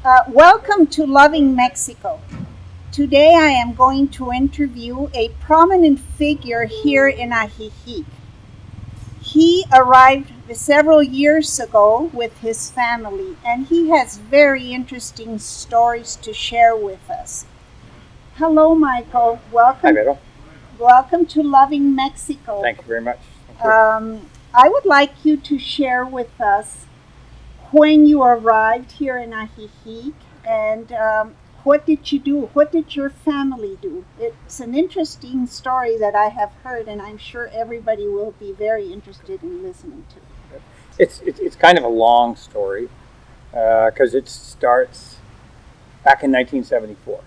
Welcome to Loving Mexico. Today I am going to interview a prominent figure here in Ajijic. He arrived several years ago with his family, and he has very interesting stories to share with us. Hello, Michael. Hi, Welcome. Vero. Welcome to Loving Mexico. Thank you very much. Thank you. I would like you to share with us when you arrived here in Ajijic and what did you do? What did your family do? It's an interesting story that I have heard, and I'm sure everybody will be very interested in listening to it. It's kind of a long story because it starts back in 1974.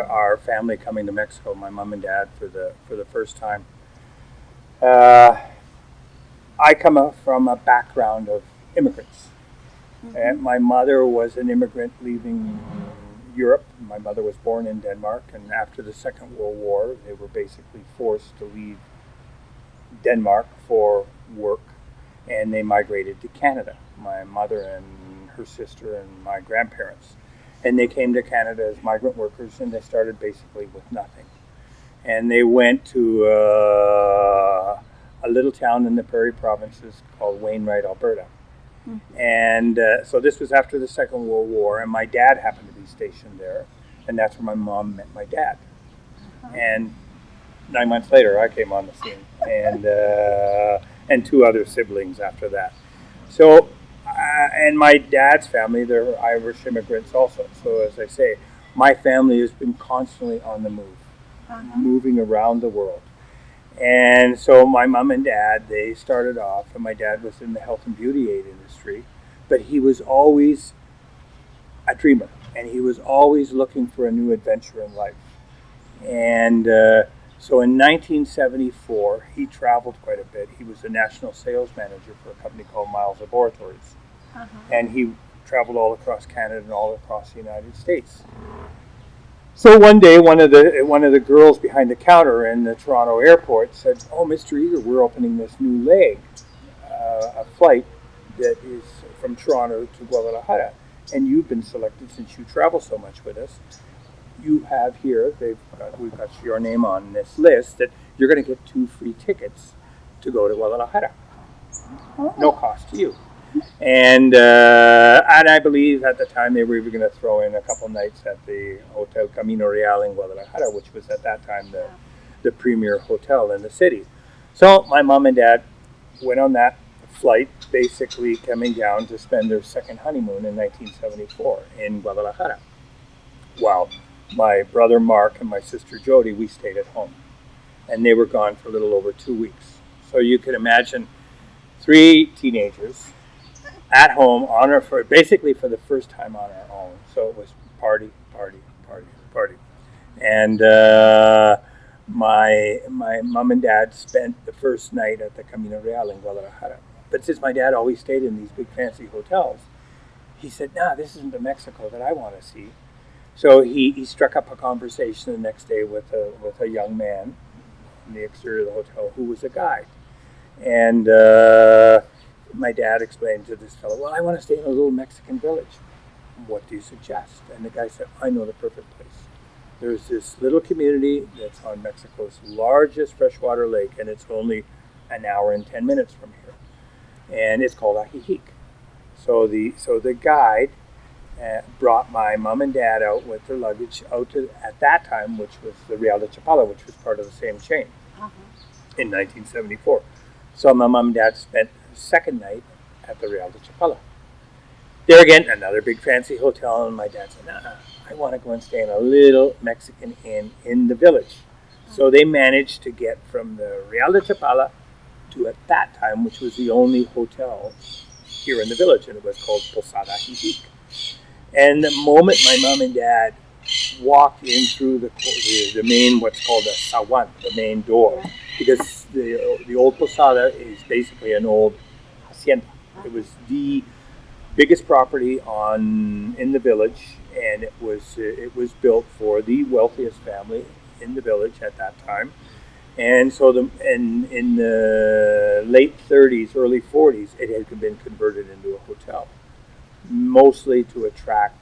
Our family coming to Mexico, my mom and dad for the first time. I come from a background of immigrants. And my mother was an immigrant leaving Europe. My mother was born in Denmark, and after the Second World War, they were basically forced to leave Denmark for work, and they migrated to Canada. My mother and her sister and my grandparents. And they came to Canada as migrant workers, and they started basically with nothing. And they went to a little town in the Prairie Provinces called Wainwright, Alberta. And so this was after the Second World War, and my dad happened to be stationed there, and that's where my mom met my dad. And 9 months later, I came on the scene, and two other siblings after that. So, and my dad's family, they're Irish immigrants also. So as I say, my family has been constantly on the move, moving around the world. And so my mom and dad, they started off, and my dad was in the health and beauty aid industry, but he was always a dreamer, and he was always looking for a new adventure in life. And so in 1974, he traveled quite a bit. He was a national sales manager for a company called Miles Laboratories. And he traveled all across Canada and all across the United States. So one day, one of the girls behind the counter in the Toronto airport said, "Oh, Mr. Eager, we're opening this new leg, a flight that is from Toronto to Guadalajara, and you've been selected since you travel so much with us. You have here, we've got your name on this list that you're going to get 2 free tickets to go to Guadalajara, no cost to you." And I believe at the time they were even going to throw in a couple nights at the Hotel Camino Real in Guadalajara, which was at that time the premier hotel in the city. So my mom and dad went on that flight, basically coming down to spend their second honeymoon in 1974 in Guadalajara. While my brother Mark and my sister Jody, we stayed at home. And they were gone for a little over 2 weeks. So you can imagine 3 teenagers at home basically for the first time on our own. So it was party, party, party, party. And my mom and dad spent the first night at the Camino Real in Guadalajara. But since my dad always stayed in these big fancy hotels, he said, "No, this isn't the Mexico that I want to see." So he struck up a conversation the next day with a young man in the exterior of the hotel who was a guide. And my dad explained to this fellow, "Well, I want to stay in a little Mexican village. What do you suggest?" And the guy said, "I know the perfect place. There's this little community that's on Mexico's largest freshwater lake, and it's only an hour and 10 minutes from here. And it's called Ajijic." So the guide brought my mom and dad out with their luggage out to, at that time, which was the Real de Chapala, which was part of the same chain in 1974. So my mom and dad spent the second night at the Real de Chapala. There again, another big fancy hotel, and my dad said, "Nah, I want to go and stay in a little Mexican inn in the village." So they managed to get from the Real de Chapala to, at that time, which was the only hotel here in the village, and it was called Posada Ajijic. And the moment my mom and dad walked in through the main, what's called a sawan, the main door, because the old Posada is basically an old hacienda. It was the biggest property in the village, and it was built for the wealthiest family in the village at that time. And so in the late 30s, early 40s, it had been converted into a hotel. mostly to attract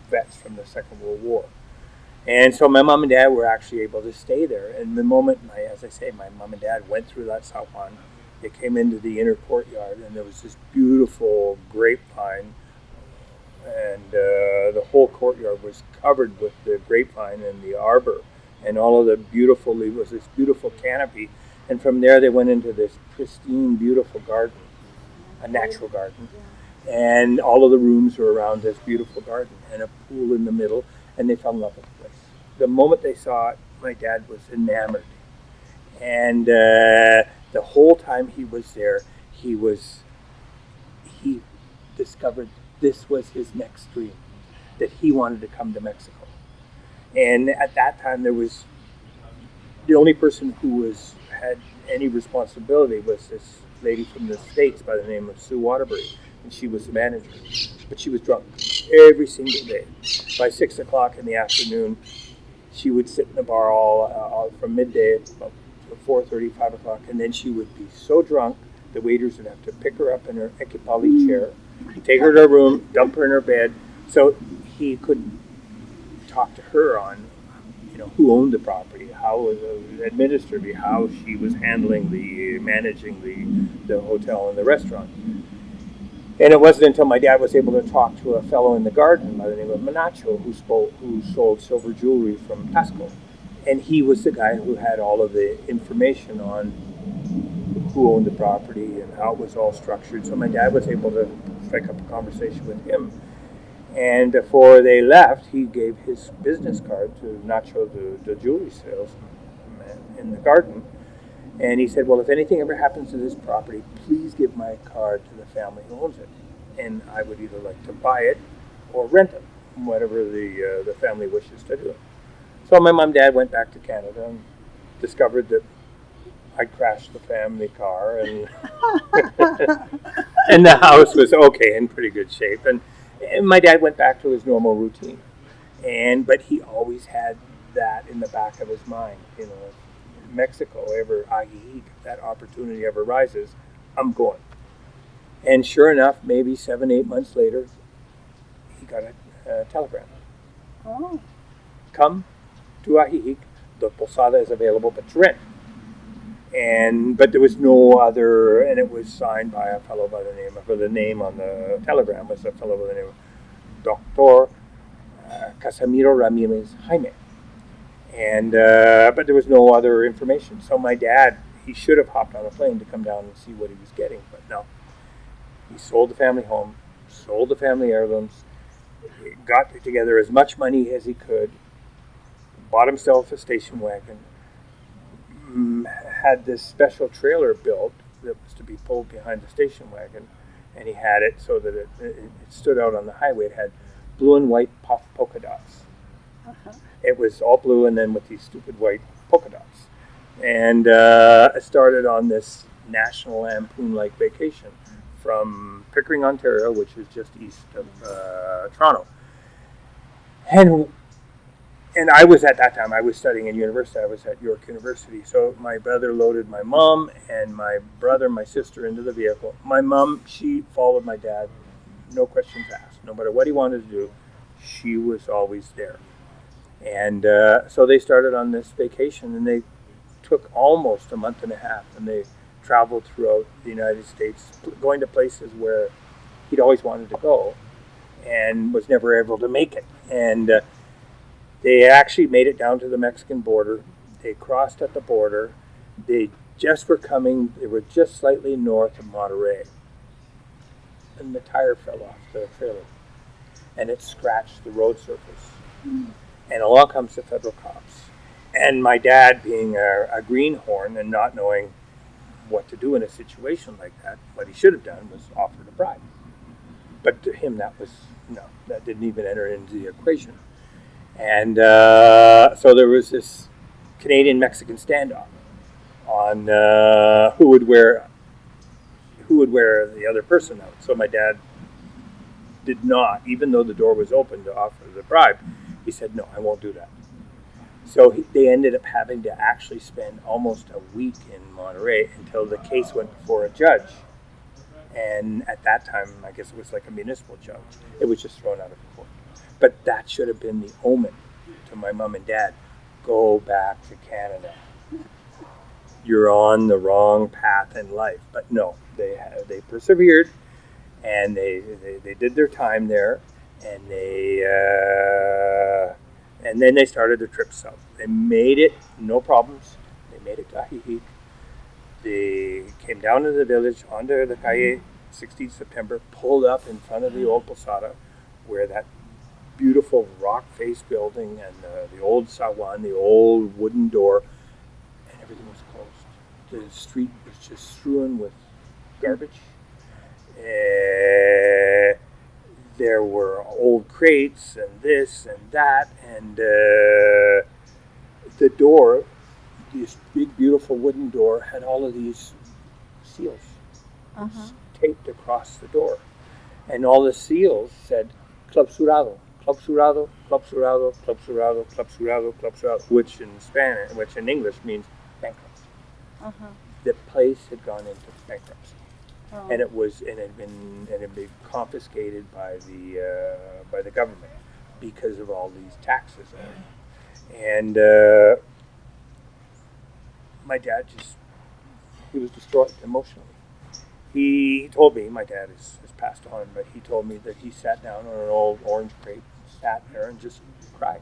vets from the Second World War. And so my mom and dad were actually able to stay there. And the moment, as I say, my mom and dad went through that salon, they came into the inner courtyard, and there was this beautiful grapevine, and the whole courtyard was covered with the grapevine and the arbor, and all of the beautiful leaves. Was this beautiful canopy, and from there they went into this pristine, beautiful garden, a natural garden, and all of the rooms were around this beautiful garden, and a pool in the middle, and they fell in love with the place. The moment they saw it, my dad was enamored, and the whole time he was there, he discovered this was his next dream, that he wanted to come to Mexico. And at that time, there was the only person who had any responsibility was this lady from the States by the name of Sue Waterbury, and she was the manager. But she was drunk every single day. By 6 o'clock in the afternoon, she would sit in the bar all from midday about 4:30, 5 o'clock, and then she would be so drunk, the waiters would have to pick her up in her equipali chair, take her to her room, dump her in her bed, so he could talk to her on, who owned the property, how it was administered, how she was managing the hotel and the restaurant. And it wasn't until my dad was able to talk to a fellow in the garden by the name of Manacho, who sold silver jewelry from Pasco. And he was the guy who had all of the information on who owned the property and how it was all structured. So my dad was able to strike up a conversation with him. And before they left, he gave his business card to Nacho, the jewelry salesman in the garden. And he said, well, if anything ever happens to this property, please give my card to the family who owns it. And I would either like to buy it or rent it, whatever the family wishes to do. So my mom and dad went back to Canada and discovered that I'd crashed the family car, and and the house was okay, in pretty good shape. And my dad went back to his normal routine. But he always had that in the back of his mind, Mexico ever, Ajijic, if that opportunity ever rises, I'm going. And sure enough, maybe 7-8 months later, he got a telegram. Oh. Come to Ajijic, the Posada is available, but to rent. But there was no other, and it was signed by a fellow by the name of, the name on the telegram was a fellow by the name of Dr. Casimiro Ramirez Jaime. But there was no other information. So my dad, he should have hopped on a plane to come down and see what he was getting, but no. He sold the family home, sold the family heirlooms, got together as much money as he could, bought himself a station wagon, had this special trailer built that was to be pulled behind the station wagon, and he had it so that it stood out on the highway. It had blue and white polka dots. Uh-huh. It was all blue and then with these stupid white polka dots. And it started on this National Lampoon-like vacation from Pickering, Ontario, which is just east of Toronto. And I was, at that time, I was studying in university. I was at York University. So my brother loaded my mom and my brother, my sister into the vehicle. My mom, she followed my dad, no questions asked. No matter what he wanted to do, she was always there. And so they started on this vacation, and they took almost a month and a half, and they traveled throughout the United States, going to places where he'd always wanted to go and was never able to make it. And they actually made it down to the Mexican border. They crossed at the border. They were just slightly north of Monterrey. And the tire fell off the trailer. And it scratched the road surface. And along comes the federal cops. And my dad, being a greenhorn and not knowing what to do in a situation like that, what he should have done was offered a bribe. But to him, that didn't even enter into the equation. And so there was this Canadian-Mexican standoff on who would wear the other person out. So my dad did not, even though the door was open to offer the bribe, he said, no, I won't do that. So they ended up having to actually spend almost a week in Monterrey until the case went before a judge. And at that time, I guess it was like a municipal judge. It was just thrown out of court. But that should have been the omen to my mom and dad. Go back to Canada. You're on the wrong path in life. But no, they persevered, and they did their time there, and then they started their trip south. They made it, no problems. They made it to Ajijic. They came down to the village, onto the calle 16th September, pulled up in front of the old Posada, where that beautiful rock-faced building and the old saguan, the old wooden door, and everything was closed. The street was just strewn with garbage. There were old crates and this and that, and the door, this big, beautiful wooden door, had all of these seals taped across the door. And all the seals said, Clausurado, Clausurado, Clausurado, Clausurado, Clausurado, Clausurado, which in English means bankrupt. The place had gone into bankruptcy. Oh. And it had been confiscated by the government because of all these taxes. And my dad he was destroyed emotionally. He told me, my dad has passed on, but he told me that he sat down on an old orange crate, sat there and just cried.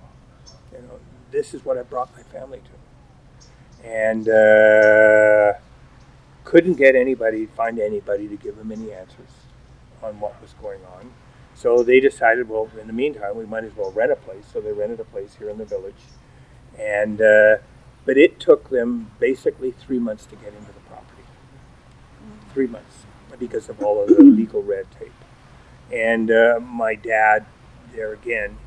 You know, this is what I brought my family to. And couldn't find anybody to give him any answers on what was going on. So they decided, well, in the meantime, we might as well rent a place. So they rented a place here in the village. And but it took them basically 3 months to get into the property. 3 months, because of all of the legal red tape. And my dad, there again,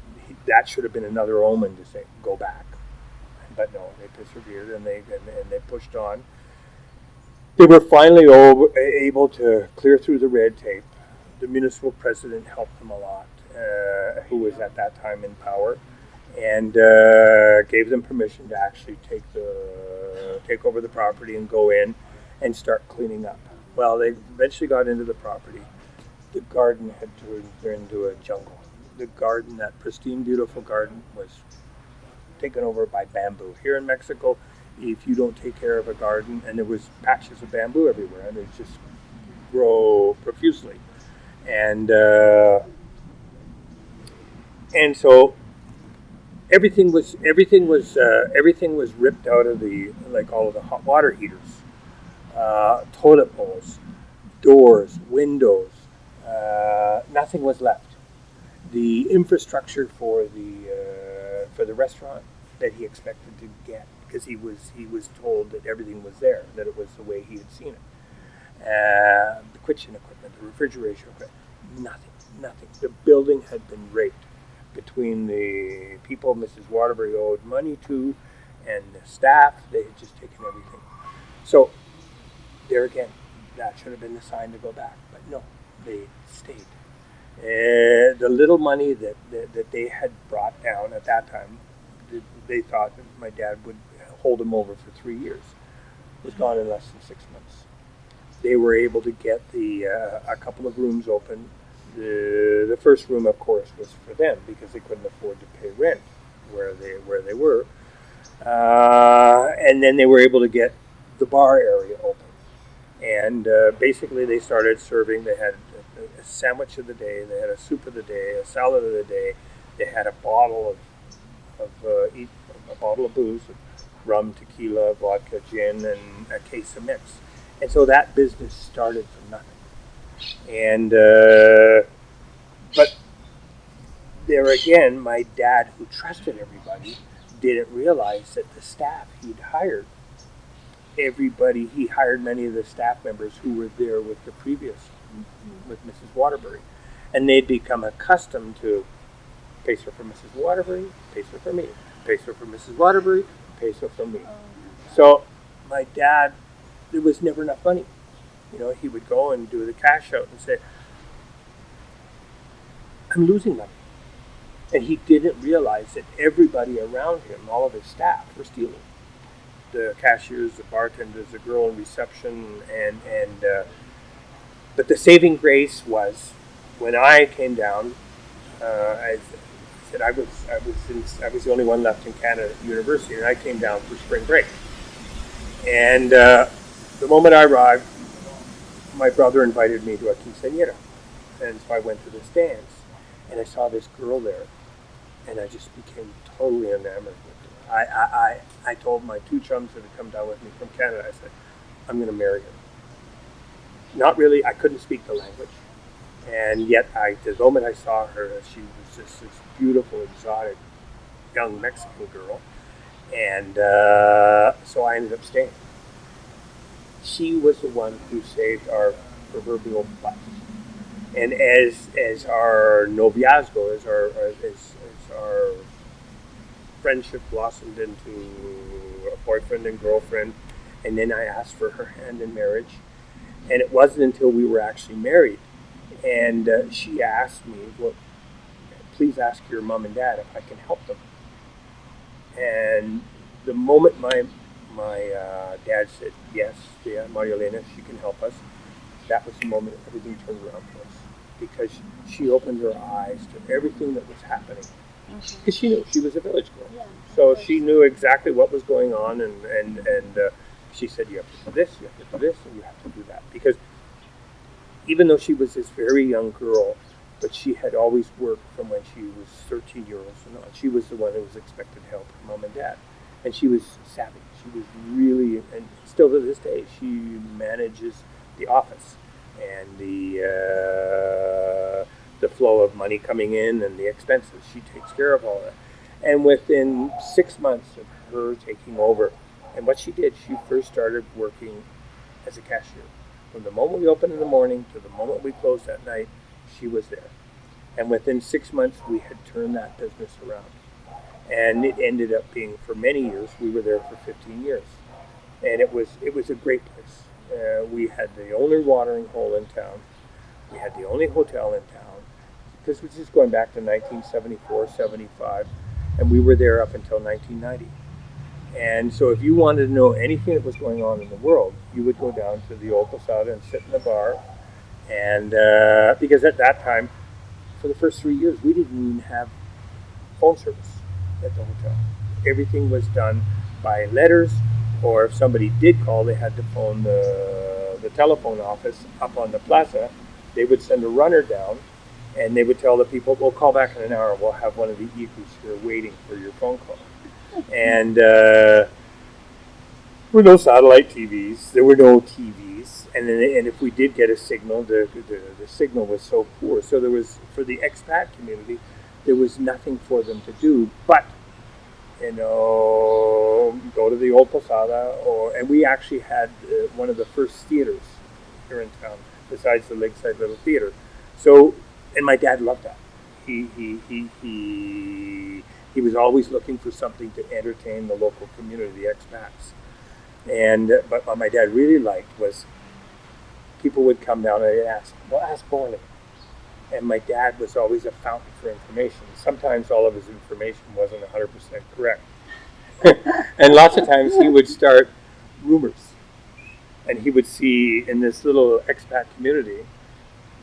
that should have been another omen to say, go back. But no, they persevered and they pushed on. They were finally able to clear through the red tape. The municipal president helped them a lot, who was at that time in power, and gave them permission to actually take over the property and go in and start cleaning up. Well, they eventually got into the property. The garden had turned into a jungle. The garden, that pristine, beautiful garden, was taken over by bamboo. Here in Mexico, if you don't take care of a garden, and there was patches of bamboo everywhere, and they just grow profusely. And so everything was ripped out of all of the hot water heaters, toilet bowls, doors, windows. Nothing was left. The infrastructure for the restaurant that he expected to get, because he was told that everything was there, that it was the way he had seen it. The kitchen equipment, the refrigeration equipment, nothing. The building had been raped between the people Mrs. Waterbury owed money to and the staff. They had just taken everything. So there again, that should have been the sign to go back, but no, they stayed. The little money that they had brought down at that time, they thought that my dad would hold them over for 3 years, was gone in less than 6 months. They were able to get a couple of rooms open. The first room, of course, was for them because they couldn't afford to pay rent where they were, and then they were able to get the bar area open. And basically, they started serving. They had a sandwich of the day, they had a soup of the day, a salad of the day. They had a bottle of booze, rum, tequila, vodka, gin, and a case of mix. And so that business started from nothing. And but there again, my dad, who trusted everybody, didn't realize that the staff he'd hired, he hired many of the staff members who were there with the previous, with Mrs. Waterbury. And they'd become accustomed to peso for Mrs. Waterbury, peso for me, peso for Mrs. Waterbury, peso for me. So my dad, there was never enough money. You know, he would go and do the cash out and say, I'm losing money. And he didn't realize that everybody around him, all of his staff, were stealing. The cashiers, the bartenders, the girl in reception, and But the saving grace was when I came down. I said I was the only one left in Canada at university, and I came down for spring break. And the moment I arrived, my brother invited me to a quinceañera, and so I went to this dance, and I saw this girl there, and I just became totally enamored with her. I told my two chums that had come down with me from Canada, I said, I'm going to marry her. Not really, I couldn't speak the language. And yet, the moment I saw her, she was just this beautiful, exotic, young Mexican girl. And so I ended up staying. She was the one who saved our proverbial butt. And as our noviazgo, as our friendship blossomed into a boyfriend and girlfriend, and then I asked for her hand in marriage. And it wasn't until we were actually married. And she asked me, well, please ask your mom and dad if I can help them. And the moment my dad said, yes, yeah, Maria Elena, she can help us, that was the moment everything turned around for us. Because she opened her eyes to everything that was happening. Because she knew, she was a village girl. Yeah, so she knew exactly what was going on, and she said, you have to do this, you have to do this, and you have to do that. Because even though she was this very young girl, but she had always worked from when she was 13 years old and on. She was the one who was expected to help her mom and dad. And she was savvy. She was really, and still to this day, she manages the office and the flow of money coming in and the expenses. She takes care of all that. And within 6 months of her taking over, and what she did, she first started working as a cashier. From the moment we opened in the morning to the moment we closed at night, she was there. And within 6 months, we had turned that business around. And it ended up being, for many years, we were there for 15 years. And it was a great place. We had the only watering hole in town. We had the only hotel in town. This was just going back to 1974, 75. And we were there up until 1990. And so if you wanted to know anything that was going on in the world, you would go down to the old Posada and sit in the bar. And because at that time, for the first 3 years, we didn't even have phone service at the hotel. Everything was done by letters, or if somebody did call, they had to phone the telephone office up on the plaza. They would send a runner down, and they would tell the people, we'll call back in an hour. We'll have one of the eagles here waiting for your phone call. And there were no satellite TVs. There were no TVs. And if we did get a signal, the signal was so poor. So there was, for the expat community, there was nothing for them to do but, go to the old Posada. And we actually had one of the first theaters here in town, besides the Lakeside Little Theater. So, and my dad loved that. He was always looking for something to entertain the local community, the expats. But what my dad really liked was people would come down and ask Borley. And my dad was always a fountain for information. Sometimes all of his information wasn't 100% correct. And lots of times he would start rumors. And he would see in this little expat community,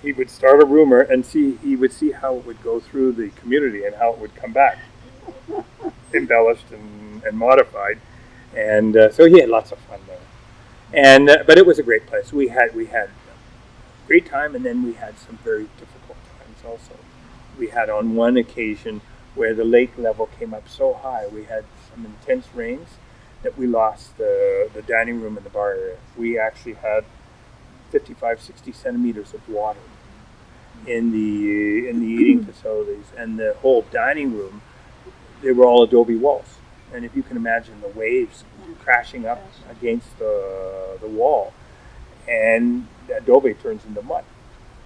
he would start a rumor and he would see how it would go through the community and how it would come back, embellished and modified. And so he had lots of fun there. But it was a great place. We had a great time, and then we had some very difficult times also. We had on one occasion where the lake level came up so high, we had some intense rains that we lost the dining room and the bar area. We actually had 55, 60 centimeters of water in the eating facilities, and the whole dining room, they were all adobe walls. And if you can imagine the waves crashing up against the wall, and the adobe turns into mud.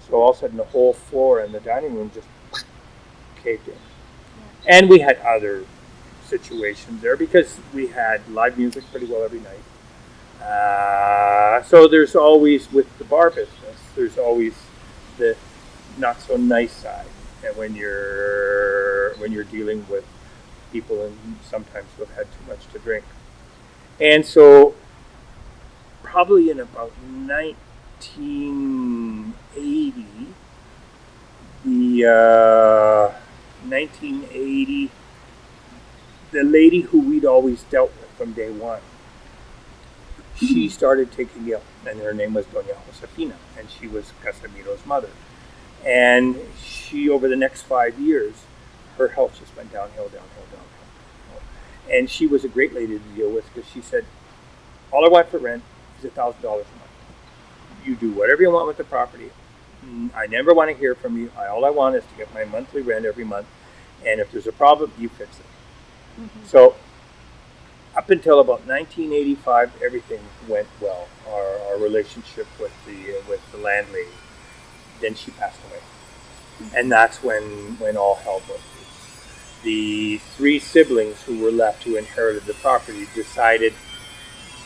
So all of a sudden the whole floor in the dining room just caved in. And we had other situations there because we had live music pretty well every night. So there's always, with the bar business, there's always the not so nice side, and when you're dealing with people and sometimes who have had too much to drink. And so probably in about 19 1980, the lady who we'd always dealt with from day one, she started taking ill, and her name was Doña Josefina, and she was Casimiro's mother. And she, over the next 5 years, her health just went downhill. And she was a great lady to deal with because she said, all I want for rent is $1,000 a month. You do whatever you want with the property. I never want to hear from you. All I want is to get my monthly rent every month. And if there's a problem, you fix it. Mm-hmm. So up until about 1985, everything went well. Our relationship with the landlady. Then she passed away. Mm-hmm. And that's when all hell broke loose. The 3 siblings who were left, who inherited the property, decided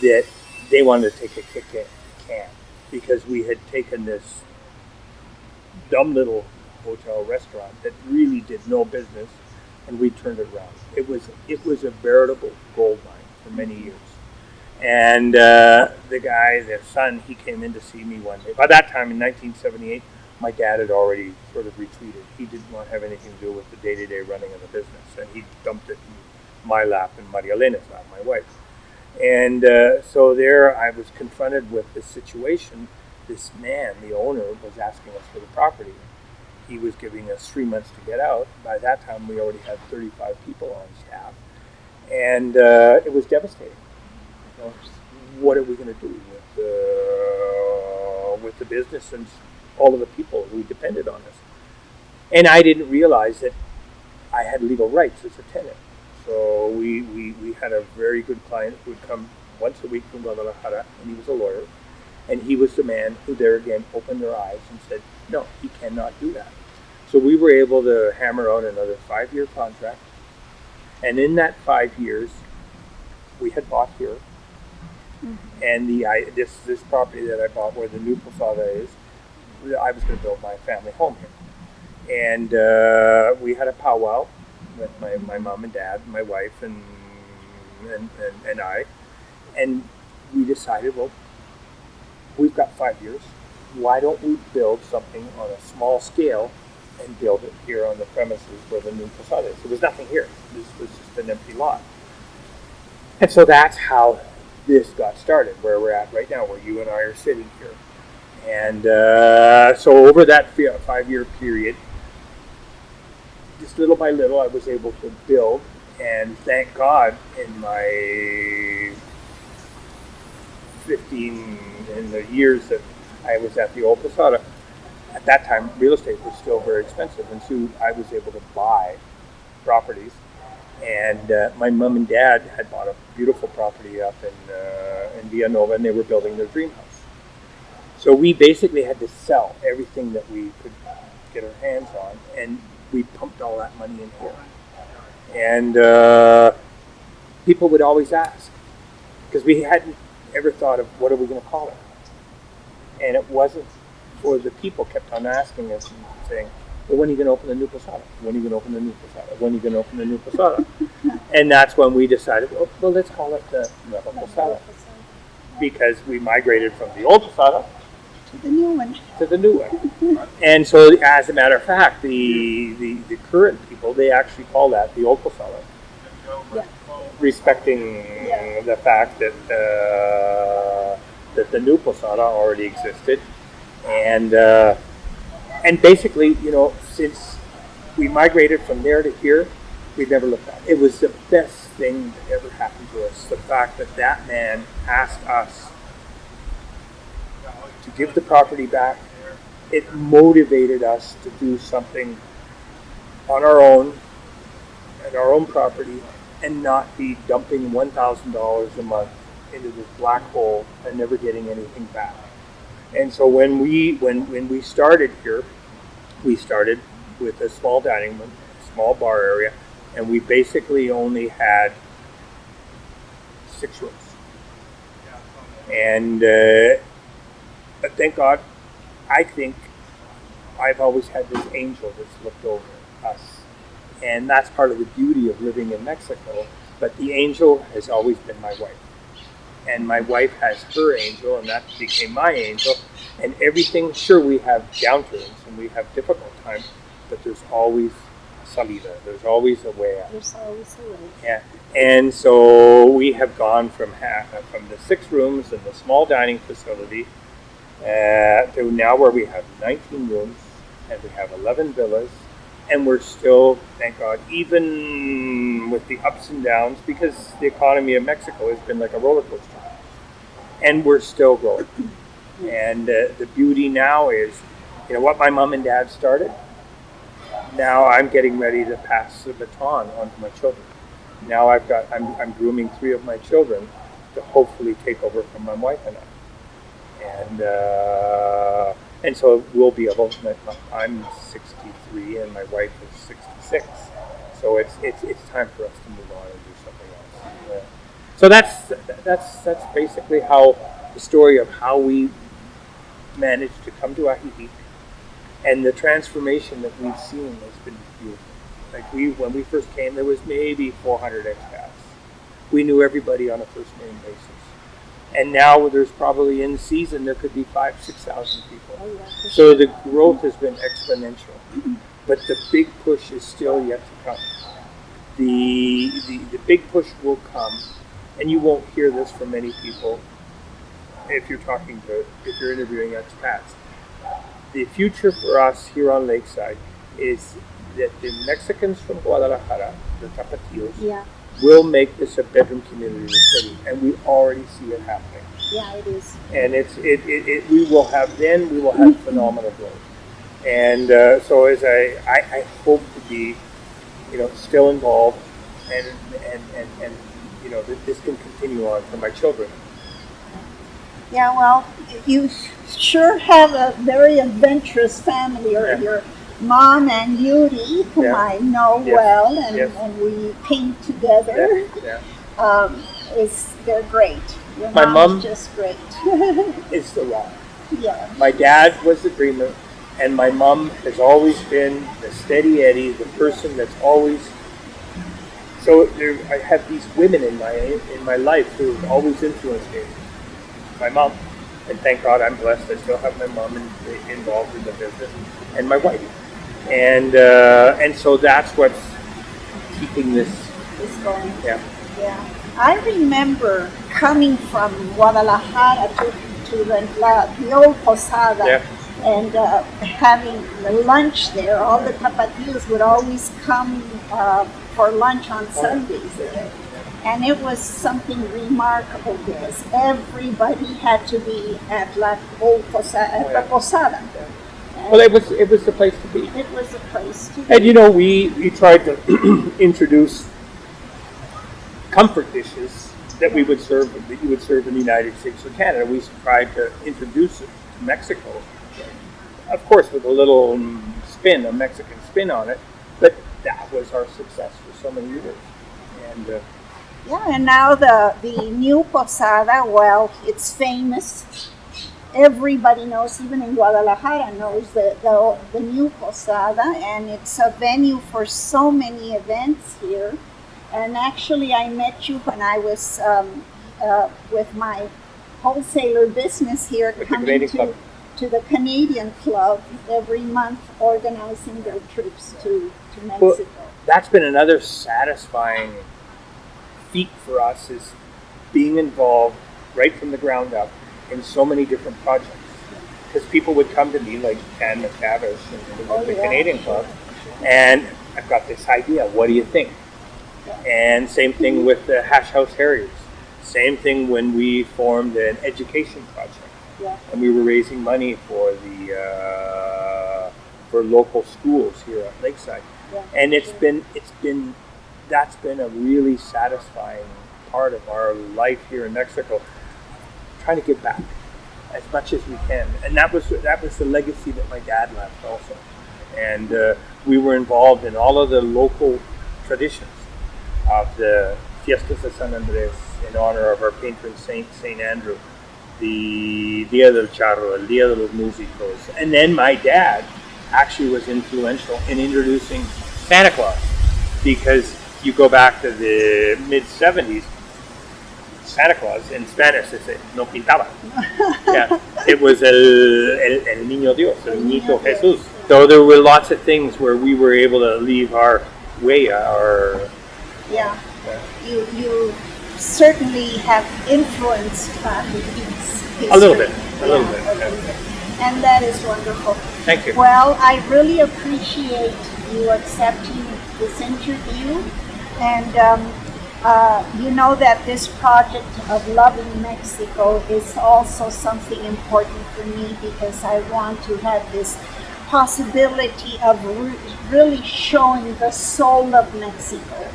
that they wanted to take a kick in the can, because we had taken this dumb little hotel restaurant that really did no business, and we turned it around. It was a veritable gold mine for many years. And the guy, the son, he came in to see me one day. By that time, in 1978, my dad had already sort of retreated. He didn't want to have anything to do with the day-to-day running of the business, and he dumped it in my lap and Maria Elena's lap, my wife. And so there I was confronted with this situation. This man, the owner, was asking us for the property. He was giving us 3 months to get out. By that time, we already had 35 people on staff. And it was devastating. You know, what are we going to do with the business and all of the people who depended on us? And I didn't realize that I had legal rights as a tenant. So we had a very good client who would come once a week from Guadalajara, and he was a lawyer. And he was the man who there again opened their eyes and said, no, he cannot do that. So we were able to hammer out another 5-year contract. And in that 5 years, we had bought here. Mm-hmm. And this property that I bought, where the Nueva Posada is, I was going to build my family home here. And we had a powwow with my mom and dad, my wife, and I. And we decided, well, we've got 5 years. Why don't we build something on a small scale and build it here on the premises where the Nueva Posada is? There was nothing here. This was just an empty lot. And so that's how this got started, where we're at right now, where you and I are sitting here. And so over that 5-year period, just little by little, I was able to build. And thank God, in my 15 in the years that I was at the old Posada, at that time real estate was still very expensive, and so I was able to buy properties. And my mom and dad had bought a beautiful property up in Villanova, and they were building their dream house. So we basically had to sell everything that we could get our hands on, and we pumped all that money in here. And people would always ask, because we hadn't ever thought of what are we going to call it. And it wasn't for the people kept on asking us and saying, well, when are you going to open the Nueva Posada? When are you going to open the Nueva Posada? When are you going to open the Nueva Posada? And that's when we decided, well, let's call it the Nueva Posada. Because we migrated from the old Posada to the new one. And so, as a matter of fact, the current people, they actually call that the old Posada. Yeah. Respecting the fact that the new Posada already existed, and basically, you know, since we migrated from there to here, we've never looked back. It was the best thing that ever happened to us. The fact that man asked us to give the property back, it motivated us to do something on our own, at our own property, and not be dumping $1,000 a month into this black hole and never getting anything back. And so when we started here, we started with a small dining room, a small bar area, and we basically only had 6 rooms. And but thank God, I think I've always had this angel that's looked over us. And that's part of the beauty of living in Mexico. But the angel has always been my wife. And my wife has her angel, and that became my angel. And everything, sure, we have downturns and we have difficult times, but there's always salida. There's always a way out. There's always a way. Yeah. And so we have gone from the 6 rooms and the small dining facility to now where we have 19 rooms and we have 11 villas, and we're still, thank God, even with the ups and downs, because the economy of Mexico has been like a roller coaster, and we're still growing. And the beauty now is, what my mom and dad started, now I'm getting ready to pass the baton on to my children. Now I'm grooming 3 of my children to hopefully take over from my wife and I. And so we'll be able. I'm 63 and my wife is 66. So it's time for us to move on and do something else. Yeah. So that's basically how the story of how we managed to come to Ajijic, and the transformation that we've seen has been beautiful. Like when we first came, there was maybe 400 expats. We knew everybody on a first name basis. And now there's probably in season there could be 5,000-6,000 people. Oh, yeah, so the growth has been exponential, but the big push is still yet to come. The big push will come, and you won't hear this from many people if you're interviewing expats. The future for us here on Lakeside is that the Mexicans from Guadalajara, the Tapatíos, will make this a bedroom community in the city, and we already see it happening. Yeah, it is. And we will have phenomenal growth. And so as I hope to be, still involved, and that this can continue on for my children. Yeah, well, you sure have a very adventurous family, your mom and Yuri, whom I know well, and we paint together. They're great. Your my mom is just great. Is the rock. Yeah. My dad was the dreamer, and my mom has always been the steady Eddie, the person that's always. So I have these women in my life who have always influenced me. My mom, and thank God I'm blessed. I still have my mom involved in the business, and my wife, and so that's what's keeping this going. Yeah. Yeah. I remember coming from Guadalajara to the old Posada, and having the lunch there. All the Tapatíos would always come for lunch on Sundays. And it was something remarkable because everybody had to be at La Old Posada, the Posada. Well, it was the place to be. It was the place to be. And we tried to introduce comfort dishes that you would serve in the United States or Canada. We tried to introduce it to Mexico, of course, with a little a Mexican spin on it. But that was our success for so many years. And and now the new Posada, well, it's famous. Everybody knows, even in Guadalajara knows the new Posada, and it's a venue for so many events here. And actually, I met you when I was with my wholesaler business here, coming to the Canadian Club every month, organizing their trips to Mexico. Well, that's been another satisfying feat for us, is being involved right from the ground up in so many different projects. Because people would come to me, like Ken McTavish and the Canadian Club, and I've got this idea, what do you think? And same thing with the Hash House Harriers. Same thing when we formed an education project, and we were raising money for for local schools here at Lakeside. And that's been a really satisfying part of our life here in Mexico, trying to give back as much as we can. And that was the legacy that my dad left also. And we were involved in all of the local traditions of the Fiestas de San Andres in honor of our patron saint, St. Andrew, the Dia del Charro, el Dia de los Músicos. And then my dad actually was influential in introducing Santa Claus, because you go back to the mid-70s, Santa Claus, in Spanish they say, no pintaba. It was el Niño Dios, el Niño Jesús. So there were lots of things where we were able to leave our way, Yeah. You certainly have influenced his a little bit, and that is wonderful. Thank you. Well, I really appreciate you accepting this interview, and you know that this project of Loving Mexico is also something important for me because I want to have this possibility of really showing the soul of Mexico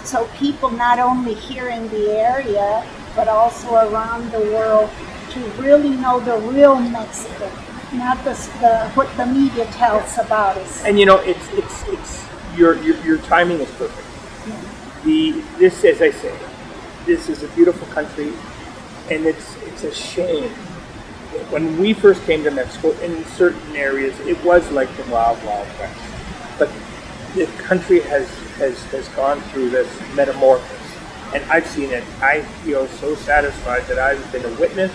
so people not only here in the area but also around the world to really know the real Mexico, not what the media tells about us. And you know, it's your timing is perfect. This, as I say, this is a beautiful country, and it's a shame. When we first came to Mexico, in certain areas, it was like the wild, wild west. But the country has gone through this metamorphosis, and I've seen it. I feel so satisfied that I've been a witness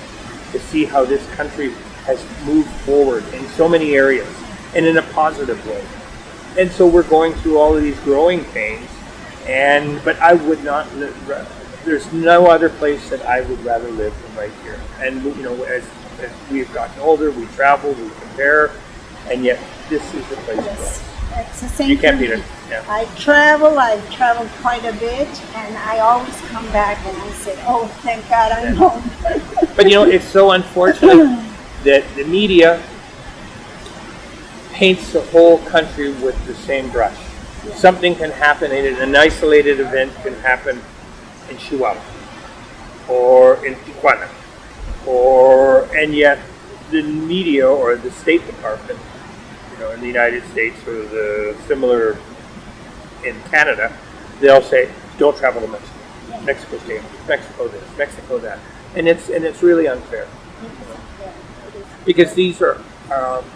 to see how this country has moved forward in so many areas, and in a positive way. And so we're going through all of these growing pains, but I would not live. There's no other place that I would rather live than right here. And you know, as we've gotten older, we travel, we compare, and yet this is the place for us. It's the same. You can't beat it. Yeah. I've traveled quite a bit, and I always come back and I say, "Oh, thank God I'm home." But you know, it's so unfortunate that the media paints the whole country with the same brush. Yeah. Something can happen, an isolated event can happen in Chihuahua or in Tijuana, and yet the media or the State Department, you know, in the United States or the similar in Canada, they'll say, "Don't travel to Mexico. Yeah. Mexico's dangerous. Mexico this, Mexico that," and it's really unfair, because these are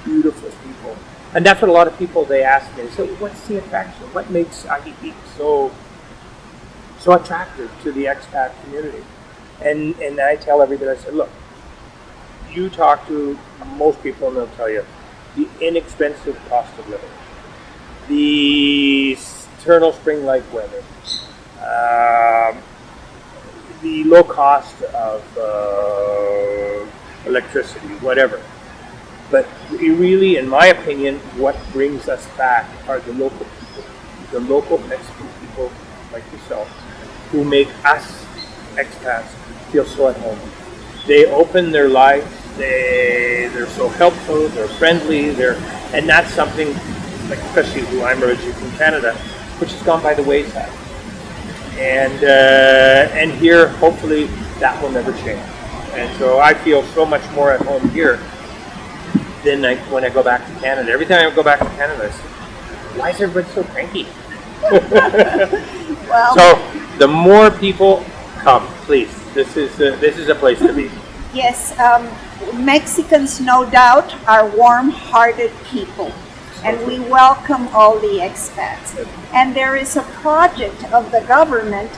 beautiful people. And that's what a lot of people, they ask me, so what's the attraction? What makes Ajijic so attractive to the expat community? And I tell everybody, I said, look, you talk to most people and they'll tell you the inexpensive cost of living, the eternal spring-like weather, the low cost of electricity, whatever. But really, in my opinion, what brings us back are the local people, the local Mexican people like yourself, who make us expats feel so at home. They open their lives, they're so helpful, they're friendly, and that's something, like especially who I'm originally from Canada, which has gone by the wayside. And here, hopefully, that will never change. And so I feel so much more at home here than when I go back to Canada. Every time I go back to Canada, I say, why is everybody so cranky? Well, so the more people come, please. This is a place to be. Yes, Mexicans, no doubt, are warm-hearted people, and we welcome all the expats. And there is a project of the government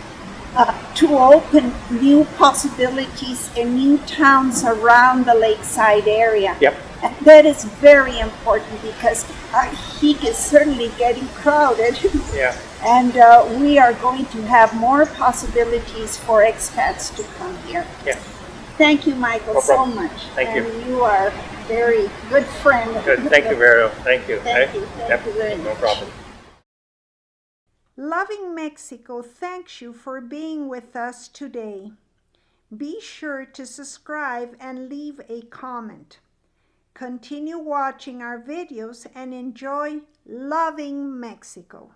to open new possibilities in new towns around the lakeside area. Yep. And that is very important because Ajijic is certainly getting crowded. Yeah. And we are going to have more possibilities for expats to come here. Yeah. Thank you, Michael, so much. Thank you. And you are a very good friend. Good. Thank you, Vero. Thank you. Thank you. Thank you very much. No problem. Loving Mexico thanks you for being with us today. Be sure to subscribe and leave a comment. Continue watching our videos and enjoy Loving Mexico.